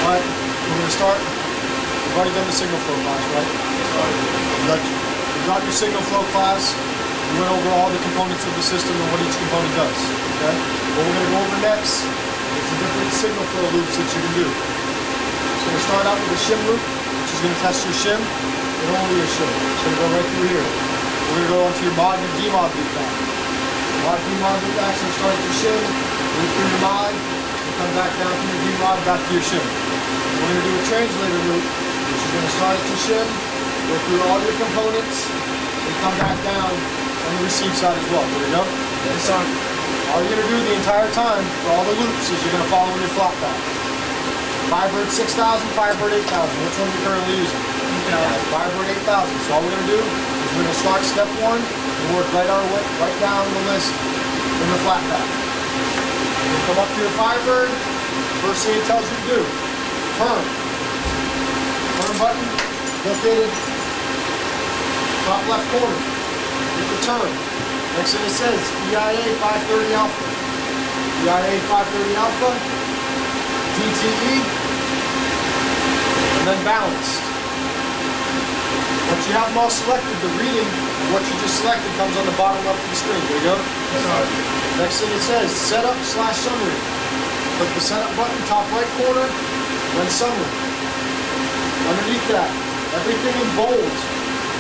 Alright, we're going to start. We've already done the signal flow class, right? You got your signal flow class. We went over all the components of the system and what each component does. Okay? What we're going to go over next is the different signal flow loops that you can do. So we'll start out with a shim loop, which is going to test your shim and only your shim. So we'll go right through here. We're going to go onto your mod and demod loopback. Mod demod loopback, so start at your shim, move through your mod, and come back down from your demod back to your shim. We're going to do a translator loop, which is going to start at your shim, go through all your components, and come back down on the receive side as well. There we go. Yes, sir. All you're going to do the entire time for all the loops is you're going to follow your flat back. Firebird 6000, Firebird 8000. Which one are you currently using? Firebird 8000. So all we're going to do is we're going to start step one and work right down the list in the flat back. You'll come up to your Firebird. First thing it tells you to do, turn. Turn button located top left corner. Hit the turn. Next thing it says EIA 530 alpha. EIA 530 alpha. DTE. And then balanced. Once you have them all selected, the reading of what you just selected comes on the bottom left of the screen. There you go. Next thing it says setup/summary. Click the setup button, top right corner, then summary. Underneath that, everything in bold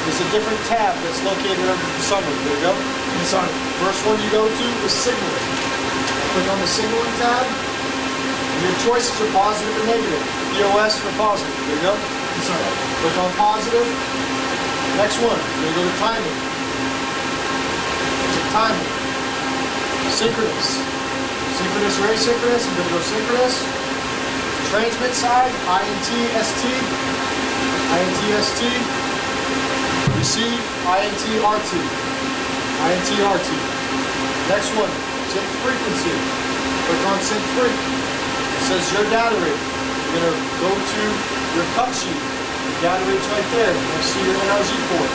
is a different tab that's located under the summary. There you go. First one you go to is signaling. Click on the signaling tab. And your choices are positive or negative. POS for positive. There you go. Click on positive. Next one, you're going to go to timing. Timing. Synchronous. Synchronous or asynchronous. I'm going to go synchronous. Transmit side, INT-ST. INT-ST. Receive, INT-RT. INT-RT. Next one, sync frequency. Click on sync free. It says your data rate. You're going to go to your cut sheet. The data rate's right there. You're going to see your NRZ port.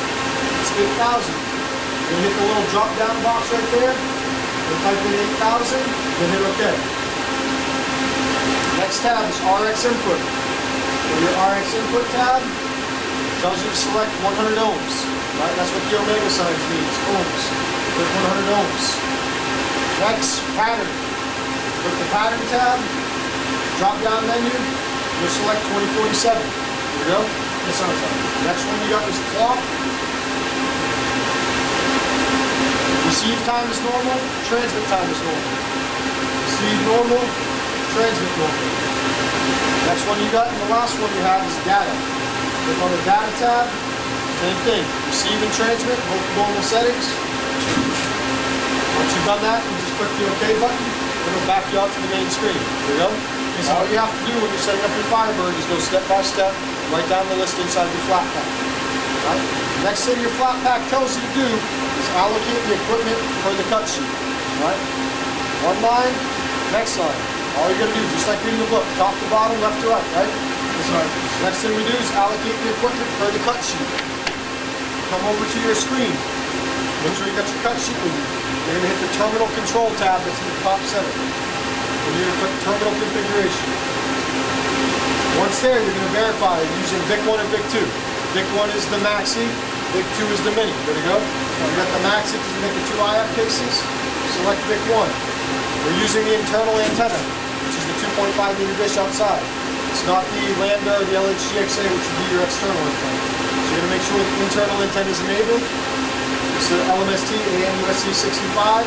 It's 8,000. You're going to hit the little drop down box right there. You'll type in 8,000. Then hit OK. Next tab is RX input. So your RX input tab tells you to select 100 ohms. Right? That's what the omega signs means. Ohms. Click 100 ohms. Next, pattern. Click the pattern tab. Drop down menu, you'll select 2047. There we go. Next one you got is clock. Receive time is normal, transmit time is normal. Receive normal, transmit normal. Next one you got, and the last one you have is data. Click on the data tab, same thing. Receive and transmit, both normal settings. Once you've done that, you just click the OK button, and it'll back you out to the main screen. There you go. All you have to do when you're setting up your Firebird is go step by step, write down the list inside your flat pack. Right? Next thing your flat pack tells you to do is allocate the equipment per the cut sheet. Right? One line, next line. All you're going to do, just like reading the book, top to bottom, left to right, right? Next thing we do is allocate the equipment per the cut sheet. Come over to your screen. Make sure you got your cut sheet with you. You're going to hit the terminal control tab that's in the top center. And you're going to click terminal configuration. Once there, you're going to verify using VIC 1 and VIC 2. VIC 1 is the maxi, VIC 2 is the mini. There we go. So you got the maxi because you make the 2 IF cases. Select VIC 1. We're using the internal antenna, which is the 2.5 meter dish outside. It's not the Lambda or the LHGXA, which would be your external antenna. So you're going to make sure the internal antenna is enabled. It's the LMST AM-USC 65.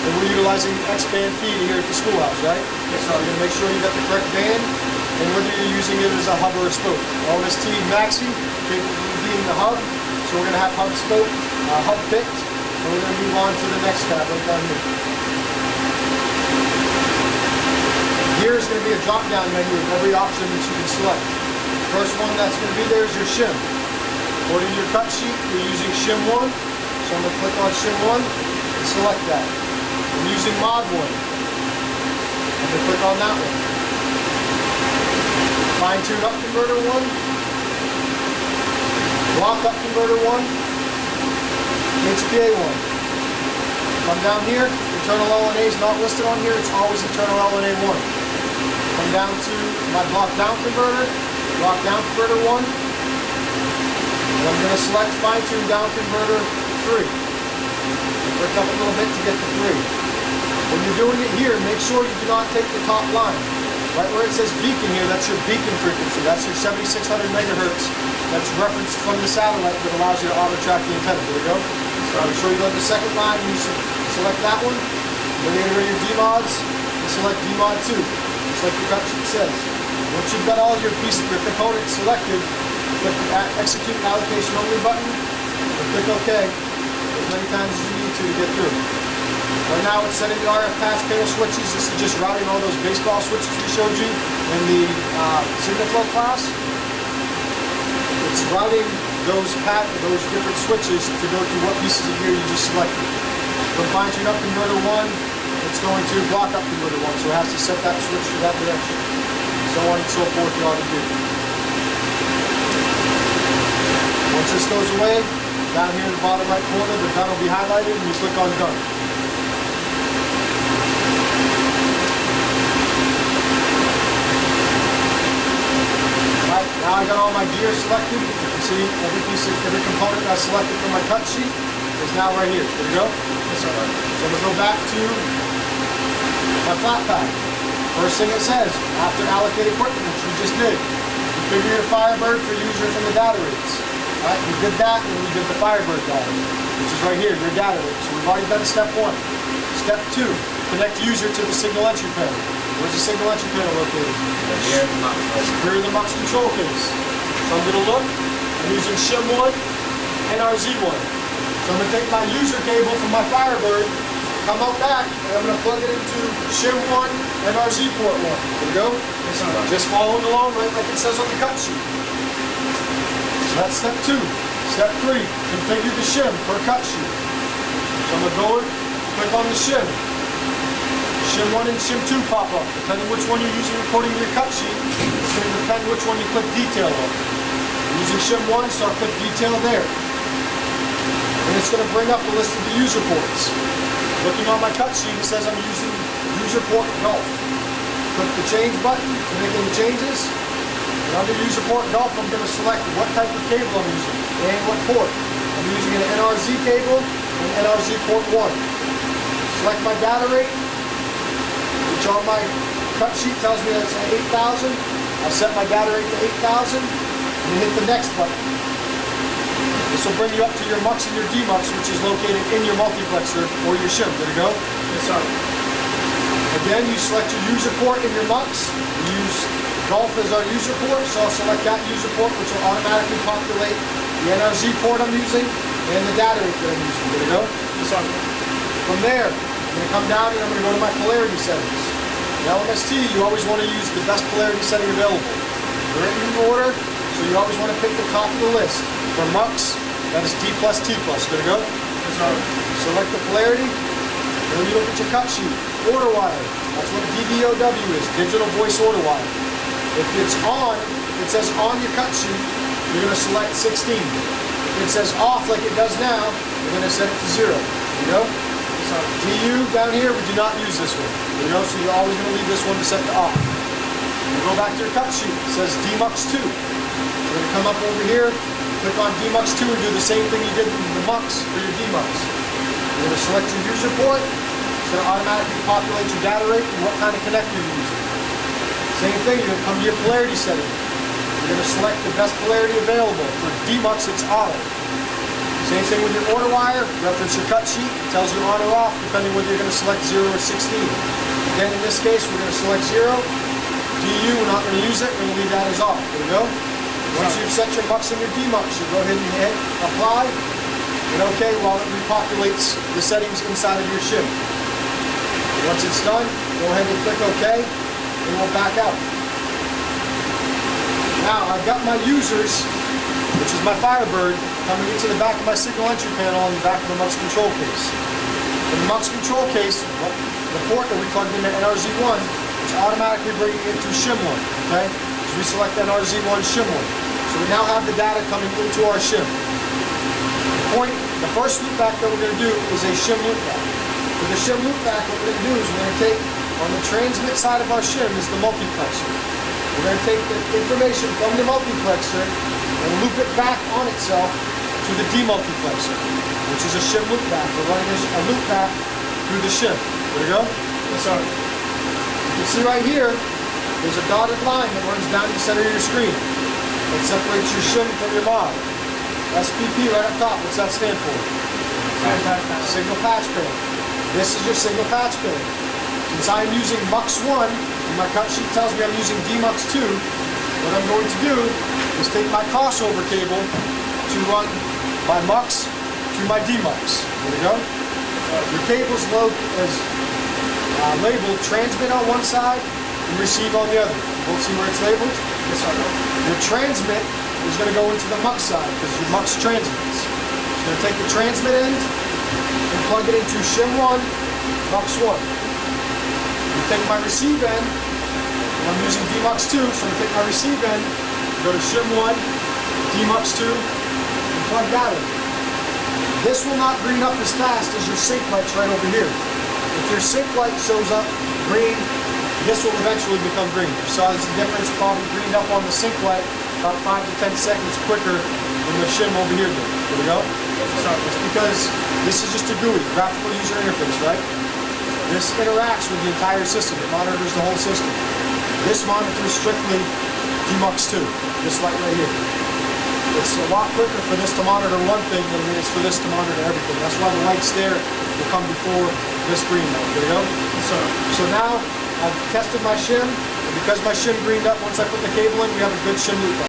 And we're utilizing X-band feed here at the schoolhouse, right? So you're going to make sure you got the correct band, and whether you're using it as a hub or a spoke. LMST Maxi, capable of being the hub, so we're going to have hub spoke, hub picked, and we're going to move on to the next tab right down here. Here is going to be a drop-down menu of every option that you can select. The first one that's going to be there is your shim. According to your cut sheet, you're using shim 1, so I'm going to click on shim 1 and select that. I'm using mod 1. I'm going to click on that one. Fine-tune up converter 1. Block up converter 1. HPA 1. Come down here, internal LNA is not listed on here, it's always internal LNA 1. Come Come down to my block down converter 1. And I'm going to select fine tune down converter 3. Work up a little bit to get to 3. When you're doing it here, make sure you do not take the top line. Right where it says beacon here, that's your beacon frequency. That's your 7600 megahertz. That's referenced from the satellite that allows you to auto track the antenna. There we go. So make sure you go to the second line and you select that one. Then you're going to go to your DMODs and select DMOD 2. Just like your cut sheet says. Once you've got all your pieces, your components selected, click the execute allocation only button and click OK as many times as you need to get through. Right now it's setting the RF patch panel switches. This is just routing all those baseball switches we showed you in the signal flow class. It's routing those different switches to go to what pieces of gear you just selected. From fine tune up converter 1, it's going to block up converter 1, so it has to set that switch to that direction. So on and so forth you ought to do. Once this goes away, down here in the bottom right corner, the gun will be highlighted and you click on done. Right, now I got all my gear selected. You can see every component I selected from my cut sheet is now right here. There we go. So I'm going to go back to my flat pack. First thing it says, after allocate equipment, which we just did, configure your Firebird for user from the data rates. Right, we did that and we did the Firebird data, which is right here, your data rate. So we've already done step 1. Step 2, connect user to the signal entry panel. Where's the signal entry panel located? Here in the MUX control case. So I'm going to look, I'm using shim1, NRZ1. So I'm going to take my user cable from my Firebird, come out back, and I'm going to plug it into shim1, NRZ port 1. There we go. Just following along right like it says on the cut sheet. So that's step 2. Step 3, configure the shim per cut sheet. So I'm going to go in, click on the shim. Shim 1 and Shim 2 pop up. Depending which one you're using recording your cut sheet, it's going to depend which one you click detail on. I'm using Shim 1, so I'll click detail there. And it's going to bring up a list of the user ports. Looking on my cut sheet, it says I'm using user port Golf. Click the change button to make any changes. And under user port Golf, I'm going to select what type of cable I'm using and what port. I'm using an NRZ cable and NRZ port 1. Select my data rate, which on my cut sheet tells me that's at 8,000. I'll set my data rate to 8,000 and hit the next button. This will bring you up to your MUX and your DMUX, which is located in your multiplexer or your shim. There you go. Yes, sir. Again, you select your user port in your MUX. We use Golf as our user port, so I'll select that user port, which will automatically populate the NRZ port I'm using and the data rate that I'm using. There you go. Yes, sir. From there, I'm going to come down and I'm going to go to my polarity settings. In LMST, you always want to use the best polarity setting available. They're in order, so you always want to pick the top of the list. For MUX, that is D+, T+. There you go. Select the polarity, and then you look at your cut sheet. Order wire, that's what DVOW is, digital voice order wire. If it's on, if it says on your cut sheet, you're going to select 16. If it says off like it does now, you're going to set it to 0. There you go. So DU down here, we do not use this one. You know, so you're always going to leave this one set to off. You go back to your cut sheet. It says DMUX 2. You're going to come up over here, click on DMUX 2 and do the same thing you did in the MUX for your DMUX. You're going to select your user port. It's going to automatically populate your data rate and what kind of connector you're using. Same thing, you're going to come to your polarity setting. You're going to select the best polarity available. For DMUX, it's auto. Same thing with your order wire, reference your cut sheet, it tells you on or off depending whether you're going to select 0 or 16. Again, in this case, we're going to select 0. DU, we're not going to use it, we're going to leave that as off. There we go. Once you've set your MUX and your DMUX, you go ahead and hit apply, and OK while it repopulates the settings inside of your shim. Once it's done, go ahead and click OK, and we'll back out. Now, I've got my users, which is my Firebird, coming into the back of my signal entry panel on the back of the MUX control case. In the MUX control case, the port that we plugged into NRZ1 is automatically bringing it to shim1. Okay? So we select NRZ1 shim1. So we now have the data coming into our shim. The first loopback that we're going to do is a shim loopback. For the shim loopback, what we're going to do is we're going to take On the transmit side of our shim is the multiplexer. We're going to take the information from the multiplexer and loop it back on itself to the demultiplexer, which is a shim loopback. We're running a loopback through the shim. There we go? Yes, sir. You can see right here, there's a dotted line that runs down the center of your screen that separates your shim from your mod. SPP right up top, what's that stand for? Signal patch pin. This is your signal patch pin. Since I'm using MUX 1, and my cut sheet tells me I'm using DMUX 2, what I'm going to do is take my crossover cable to run my MUX to my DMUX. There we go. Your cable's labeled transmit on one side and receive on the other. Both see where it's labeled? Yes, sir. Your transmit is going to go into the MUX side because your MUX transmits. It's going to take the transmit end and plug it into shim 1, MUX 1. You take my receive end, and I'm using DMUX 2, so I'm going to take my receive end, go to shim 1, DMUX 2, and plug that in. This will not green up as fast as your sync lights right over here. If your sync light shows up green, this will eventually become green. You saw this difference probably greened up on the sync light about 5 to 10 seconds quicker than the shim over here did. There we go? It's because this is just a GUI, graphical user interface, right? This interacts with the entire system. It monitors the whole system. This monitors strictly DMUX 2, this light right here. It's a lot quicker for this to monitor one thing than it is for this to monitor everything. That's why the lights there will come before this green light. There you go? So now I've tested my shim, and because my shim greened up once I put the cable in, we have a good shim loop.